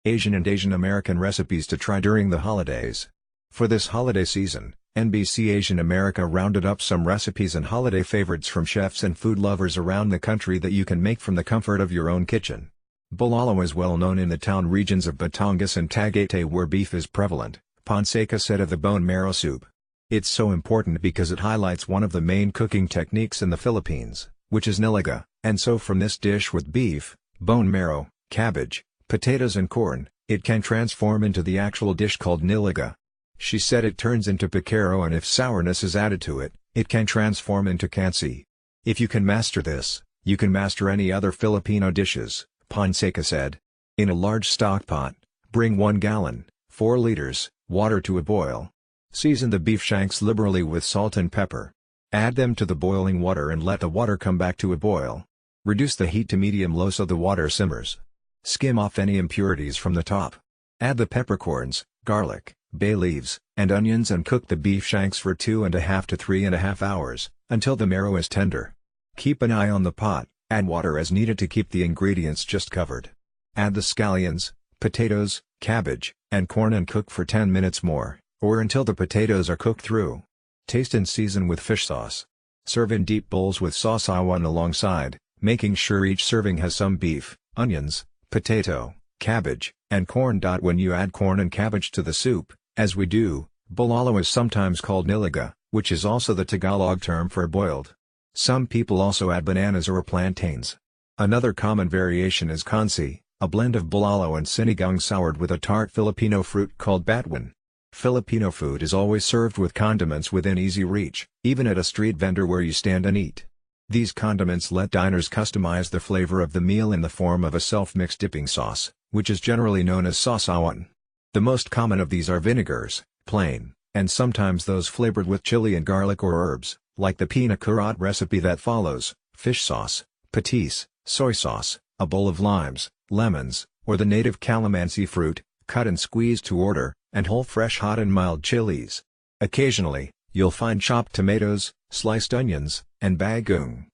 Asian and Asian American recipes to try during the holidays. For this holiday season, NBC Asian America rounded up some recipes and holiday favorites from chefs and food lovers around the country that you can make from the comfort of your own kitchen. Bulalo is well known in the town regions of Batangas and Tagaytay where beef is prevalent, Ponseca said of the bone marrow soup. It's so important because it highlights one of the main cooking techniques in the Philippines, which is niliga, and so from this dish with beef, bone marrow, cabbage, potatoes and corn, it can transform into the actual dish called niliga. She said it turns into picaro and if sourness is added to it, it can transform into kansi. If you can master this, you can master any other Filipino dishes, Ponseca said. In a large stock pot, bring 1 gallon, 4 liters, water to a boil. Season the beef shanks liberally with salt and pepper. Add them to the boiling water and let the water come back to a boil. Reduce the heat to medium-low so the water simmers. Skim off any impurities from the top. Add the peppercorns, garlic, bay leaves, and onions and cook the beef shanks for 2.5 to 3.5 hours, until the marrow is tender. Keep an eye on the pot, add water as needed to keep the ingredients just covered. Add the scallions, potatoes, cabbage, and corn and cook for 10 minutes more, or until the potatoes are cooked through. Taste and season with fish sauce. Serve in deep bowls with sausawan alongside, making sure each serving has some beef, onions, potato, cabbage, and corn. When you add corn and cabbage to the soup, as we do, bulalo is sometimes called niliga, which is also the Tagalog term for boiled. Some people also add bananas or plantains. Another common variation is kansi, a blend of bulalo and sinigang soured with a tart Filipino fruit called batuan. Filipino food is always served with condiments within easy reach, even at a street vendor where you stand and eat. These condiments let diners customize the flavor of the meal in the form of a self-mixed dipping sauce, which is generally known as sausawan. The most common of these are vinegars, plain, and sometimes those flavored with chili and garlic or herbs, like the pinakurat recipe that follows, fish sauce, patis, soy sauce, a bowl of limes, lemons, or the native calamansi fruit, cut and squeezed to order, and whole fresh hot and mild chilies. Occasionally, you'll find chopped tomatoes, sliced onions, and bagoong.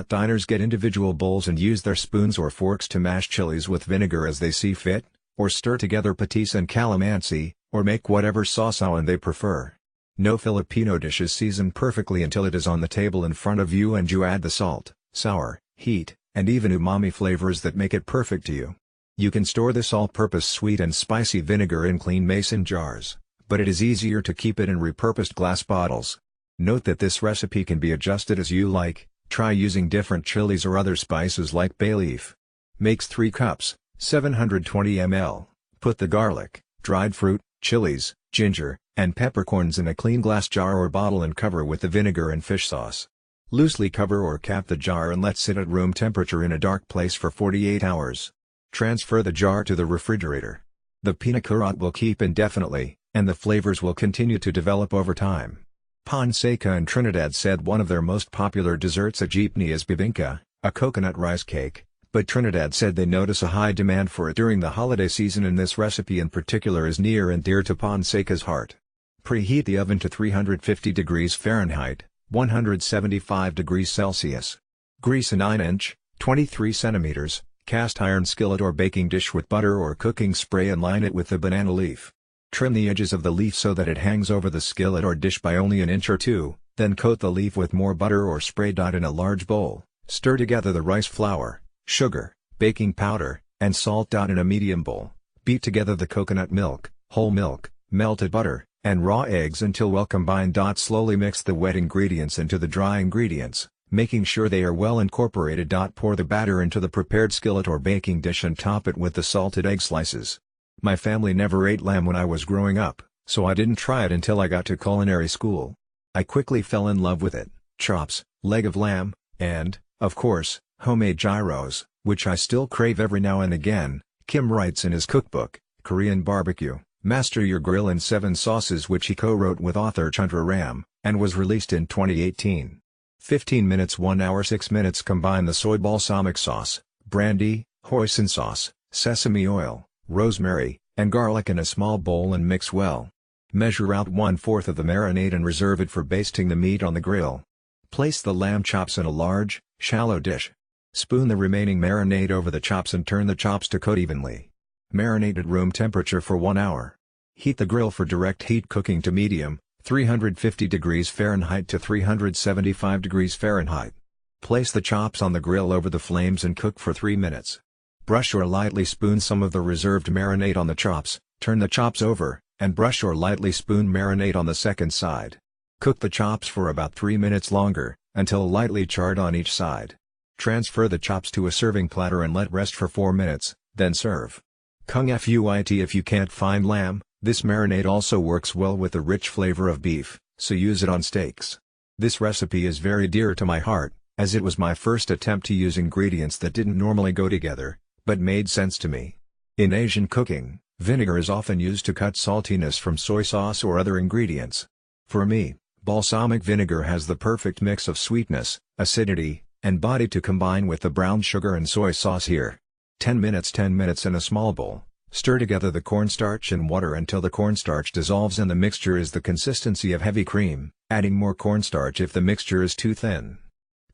Diners get individual bowls and use their spoons or forks to mash chilies with vinegar as they see fit, or stir together patis and calamansi, or make whatever sausawan they prefer. No Filipino dish is seasoned perfectly until it is on the table in front of you and you add the salt, sour, heat, and even umami flavors that make it perfect to you. You can store this all-purpose sweet and spicy vinegar in clean mason jars, but it is easier to keep it in repurposed glass bottles. Note that this recipe can be adjusted as you like. Try using different chilies or other spices like bay leaf. Makes 3 cups, 720 ml. Put the garlic, dried fruit, chilies, ginger, and peppercorns in a clean glass jar or bottle and cover with the vinegar and fish sauce. Loosely cover or cap the jar and let sit at room temperature in a dark place for 48 hours. Transfer the jar to the refrigerator. The pinakurat will keep indefinitely, and the flavors will continue to develop over time. Ponseca and Trinidad said one of their most popular desserts at Jeepney is bibingka, a coconut rice cake, but Trinidad said they notice a high demand for it during the holiday season and this recipe in particular is near and dear to Ponseca's heart. Preheat the oven to 350 degrees Fahrenheit, 175 degrees Celsius. Grease a 9-inch, 23 centimeters, cast iron skillet or baking dish with butter or cooking spray and line it with the banana leaf. Trim the edges of the leaf so that it hangs over the skillet or dish by only an inch or two, then coat the leaf with more butter or spray. In a large bowl, stir together the rice flour, sugar, baking powder, and salt. In a medium bowl, beat together the coconut milk, whole milk, melted butter, and raw eggs until well combined. Slowly mix the wet ingredients into the dry ingredients, making sure they are well incorporated. Pour the batter into the prepared skillet or baking dish and top it with the salted egg slices. My family never ate lamb when I was growing up, so I didn't try it until I got to culinary school. I quickly fell in love with it, chops, leg of lamb, and, of course, homemade gyros, which I still crave every now and again. Kim writes in his cookbook, Korean Barbecue, Master Your Grill in 7 Sauces, which he co-wrote with author Chandra Ram, and was released in 2018. 15 minutes 1 hour 6 minutes. Combine the soy balsamic sauce, brandy, hoisin sauce, sesame oil, rosemary, and garlic in a small bowl and mix well. Measure out 1/4 of the marinade and reserve it for basting the meat on the grill. Place the lamb chops in a large, shallow dish. Spoon the remaining marinade over the chops and turn the chops to coat evenly. Marinate at room temperature for 1 hour. Heat the grill for direct heat cooking to medium, 350 degrees Fahrenheit to 375 degrees Fahrenheit. Place the chops on the grill over the flames and cook for 3 minutes. Brush or lightly spoon some of the reserved marinade on the chops, turn the chops over, and brush or lightly spoon marinade on the second side. Cook the chops for about 3 minutes longer, until lightly charred on each side. Transfer the chops to a serving platter and let rest for 4 minutes, then serve. Kung Fuit. If you can't find lamb, this marinade also works well with the rich flavor of beef, so use it on steaks. This recipe is very dear to my heart, as it was my first attempt to use ingredients that didn't normally go together, but made sense to me. In Asian cooking, vinegar is often used to cut saltiness from soy sauce or other ingredients. For me, balsamic vinegar has the perfect mix of sweetness, acidity, and body to combine with the brown sugar and soy sauce here. 10 minutes in a small bowl. Stir together the cornstarch and water until the cornstarch dissolves and the mixture is the consistency of heavy cream, adding more cornstarch if the mixture is too thin.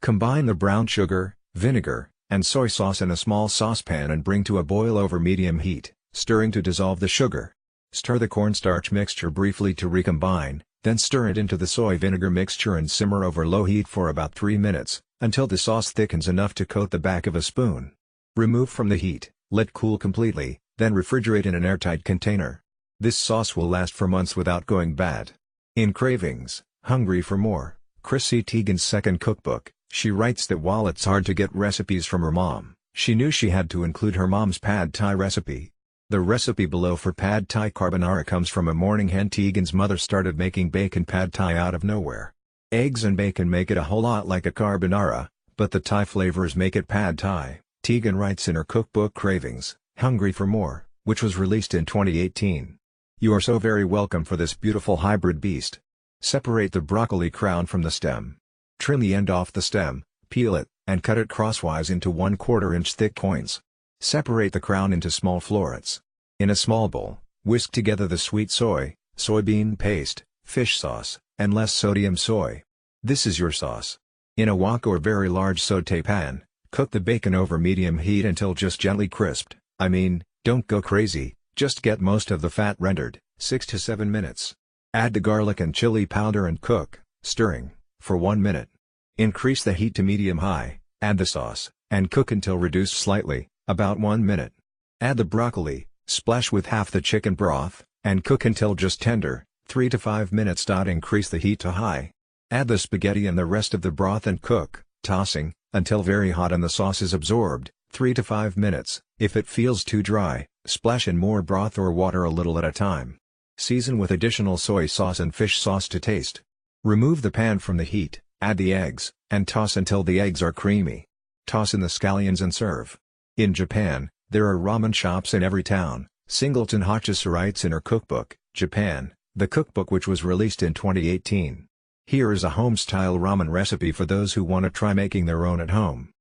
Combine the brown sugar, vinegar, and soy sauce in a small saucepan and bring to a boil over medium heat, stirring to dissolve the sugar. Stir the cornstarch mixture briefly to recombine, then stir it into the soy vinegar mixture and simmer over low heat for about 3 minutes, until the sauce thickens enough to coat the back of a spoon. Remove from the heat, let cool completely, then refrigerate in an airtight container. This sauce will last for months without going bad. In Cravings, Hungry for More, Chrissy Teigen's second cookbook, she writes that while it's hard to get recipes from her mom, she knew she had to include her mom's pad thai recipe. The recipe below for pad thai carbonara comes from a morning hen Teigen's mother started making bacon pad thai out of nowhere. Eggs and bacon make it a whole lot like a carbonara, but the Thai flavors make it pad thai, Teigen writes in her cookbook Cravings, Hungry for More, which was released in 2018. You are so very welcome for this beautiful hybrid beast. Separate the broccoli crown from the stem. Trim the end off the stem, peel it, and cut it crosswise into 1/4 inch thick points. Separate the crown into small florets. In a small bowl, whisk together the sweet soy, soybean paste, fish sauce, and less sodium soy. This is your sauce. In a wok or very large sauté pan, cook the bacon over medium heat until just gently crisped. I mean, don't go crazy, just get most of the fat rendered, 6 to 7 minutes. Add the garlic and chili powder and cook, stirring, for 1 minute. Increase the heat to medium-high, add the sauce, and cook until reduced slightly, about 1 minute. Add the broccoli, splash with half the chicken broth, and cook until just tender, 3 to 5 minutes. Increase the heat to high. Add the spaghetti and the rest of the broth and cook, tossing, until very hot and the sauce is absorbed, 3 to 5 minutes. If it feels too dry, splash in more broth or water a little at a time. Season with additional soy sauce and fish sauce to taste. Remove the pan from the heat, add the eggs, and toss until the eggs are creamy. Toss in the scallions and serve. In Japan, there are ramen shops in every town, Singleton Hachisa writes in her cookbook, Japan, the cookbook which was released in 2018. Here is a home-style ramen recipe for those who want to try making their own at home.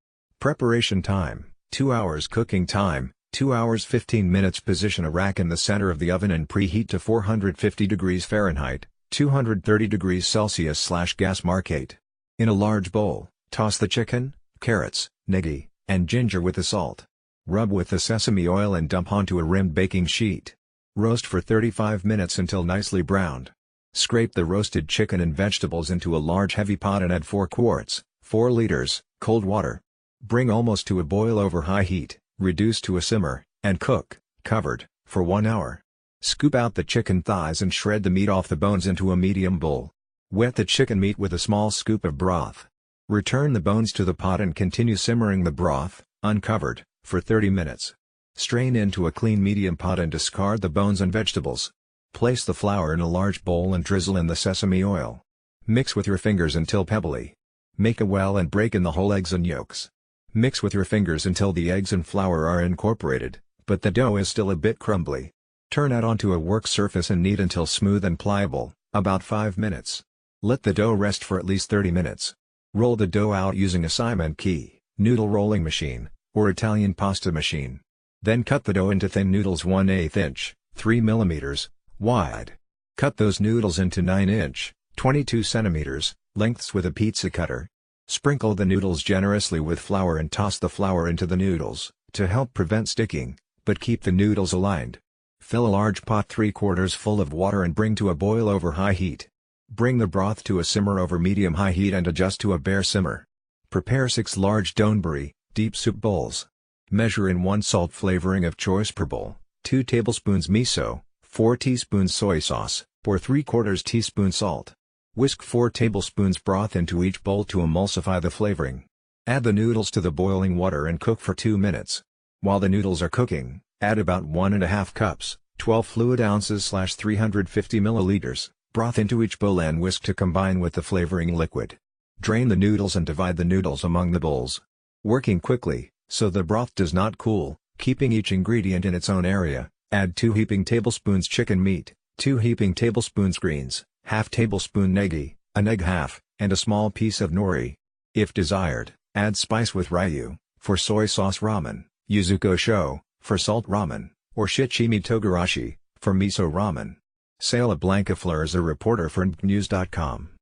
Preparation time, 2 hours. Cooking time, 2 hours 15 minutes. Position a rack in the center of the oven and preheat to 450 degrees Fahrenheit, 230 degrees Celsius/gas mark 8. In a large bowl, toss the chicken, carrots, negi, and ginger with the salt. Rub with the sesame oil and dump onto a rimmed baking sheet. Roast for 35 minutes until nicely browned. Scrape the roasted chicken and vegetables into a large heavy pot and add 4 quarts, 4 liters, cold water. Bring almost to a boil over high heat, reduce to a simmer, and cook, covered, for 1 hour. Scoop out the chicken thighs and shred the meat off the bones into a medium bowl. Wet the chicken meat with a small scoop of broth. Return the bones to the pot and continue simmering the broth, uncovered, for 30 minutes. Strain into a clean medium pot and discard the bones and vegetables. Place the flour in a large bowl and drizzle in the sesame oil. Mix with your fingers until pebbly. Make a well and break in the whole eggs and yolks. Mix with your fingers until the eggs and flour are incorporated, but the dough is still a bit crumbly. Turn out onto a work surface and knead until smooth and pliable, about 5 minutes. Let the dough rest for at least 30 minutes. Roll the dough out using a Simon Key, noodle rolling machine, or Italian pasta machine. Then cut the dough into thin noodles 1/8 inch, 3 mm, wide. Cut those noodles into 9 inch, 22 cm, lengths with a pizza cutter. Sprinkle the noodles generously with flour and toss the flour into the noodles, to help prevent sticking. but keep the noodles aligned. Fill a large pot 3/4 full of water and bring to a boil over high heat. Bring the broth to a simmer over medium-high heat and adjust to a bare simmer. Prepare 6 large donburi, deep soup bowls. Measure in 1 salt flavoring of choice per bowl, 2 tablespoons miso, 4 teaspoons soy sauce, pour 3/4 teaspoon salt. Whisk 4 tablespoons broth into each bowl to emulsify the flavoring. Add the noodles to the boiling water and cook for 2 minutes. While the noodles are cooking, add about 1½ cups, 12 fluid ounces/350 milliliters, broth into each bowl and whisk to combine with the flavoring liquid. Drain the noodles and divide the noodles among the bowls. Working quickly, so the broth does not cool, keeping each ingredient in its own area, add 2 heaping tablespoons chicken meat, 2 heaping tablespoons greens, ½ tablespoon negi, an egg half, and a small piece of nori. If desired, add spice with ryu, for soy sauce ramen, yuzuko sho, for salt ramen, or shichimi togarashi, for miso ramen. Sala Blanca Fleur is a reporter for NBCnews.com.